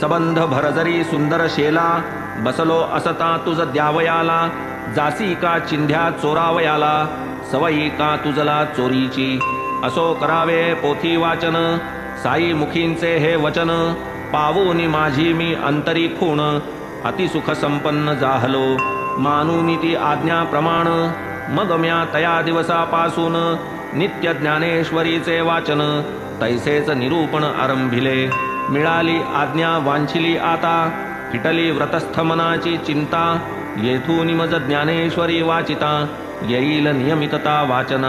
सबंध भरजरी सुंदर शेला, बसलो असता तुझ द्यावयाला, जासी का चिंध्या चोरावयाला, सवयी का तुझला चोरीची, असो करावे पोथी वाचन, साई मुखींचे हे वचन, पावूनी माझी मी अंतरी खूण, अतिसुख संपन्न जाहलो, मानूनी ती आज्ञा प्रमाण, मग म्या तया दिवसापासून, नित्य ज्ञानेश्वरीचे वाचन, तैसेच निरूपण आरंभिले, मिळाली आज्ञा वांछिली आता, फिटली व्रतस्थ मनाची चिंता, येथून मज ज्ञानेश्वरी वाचिता, येईल नियमितता वाचन,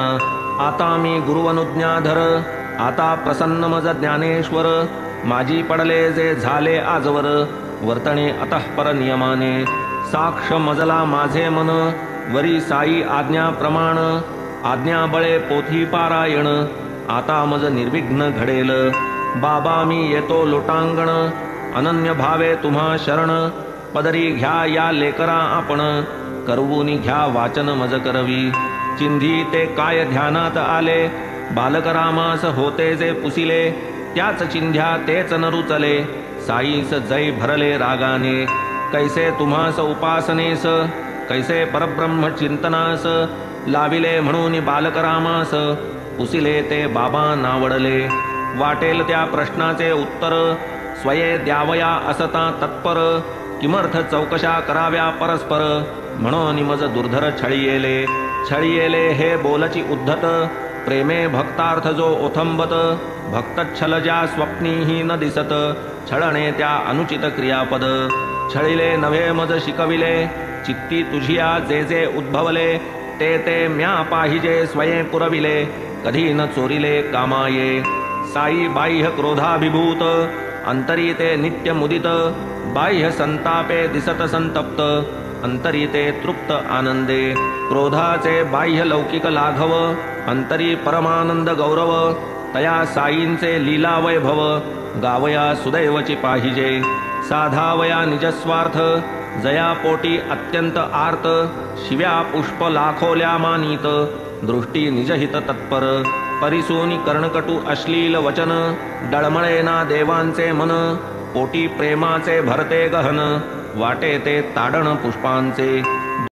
आता मी गुरुवनुज्ञाधर, आता प्रसन्न मज ज्ञानेश्वर, माझी पडले जे झाले आजवर, वर्तणे अतःपर नियमाने, साक्ष मजला माझे मन, वरी साई आज्ञा प्रमाण, आज्ञा बळे पोथी पारायण, आता मज निर्विघ्न घडेल, बाबा मी येतो लोटांगण, अनन्य भावे तुम्हा शरण, पदरी घ्या या लेकरा आपण, करवूनी घ्या वाचन मज करवी, चिंधी ते काय ध्यानात आले, बालक रामास होते जे पुसिले, त्याच चिंध्या तेच न रुचले, साईस जय भरले रागाने, कैसे तुम्हास उपासनेस, कैसे परब्रह्म चिंतनास, लाविले म्हणून बालक रामास, पुसिले ते बाबा नावडले, वाटेल त्या प्रश्नाचे उत्तर, स्वये द्यावया असता तत्पर, किमर्थ चौकशा कराव्या परस्पर, म्हणून मज दुर्धर छळियेले, छळियेले हे बोलची उद्धत, प्रेमे भक्तार्थ जो ओथंबत, भक्त छलजा स्वप्नीही न दिसत, छळणे त्या अनुचित क्रियापद, छळिले नव्हे मज शिकविले, चित्ती तुझिया जे जे उद्भवले, ते ते म्या पाहिजे स्वये पुरविले, कधी न चोरिले कामाये, साई बाह्य क्रोधाभिभूत, अंतरी ते नित्य मुदित, बाह्य संतापे दिसत संतप्त, अंतरी ते तृप्त आनंदे, क्रोधाचे बाह्य लौकिक लाघव, अंतरी परमानंद गौरव, तया साईंचे लीला वैभव, गावया सुदैवची पाहिजे, साधावया निजस्वार्थ, जया पोटी अत्यंत आर्त, शिव्या पुष्प लाखोल्या मानित, दृष्टी निजहित तत्पर, परिसूनी कर्णकटू अश्लील वचन, डळमळेना देवांचे मन, पोटी प्रेमाचे भरते गहन, वाटे ते ताडण पुष्पांचे,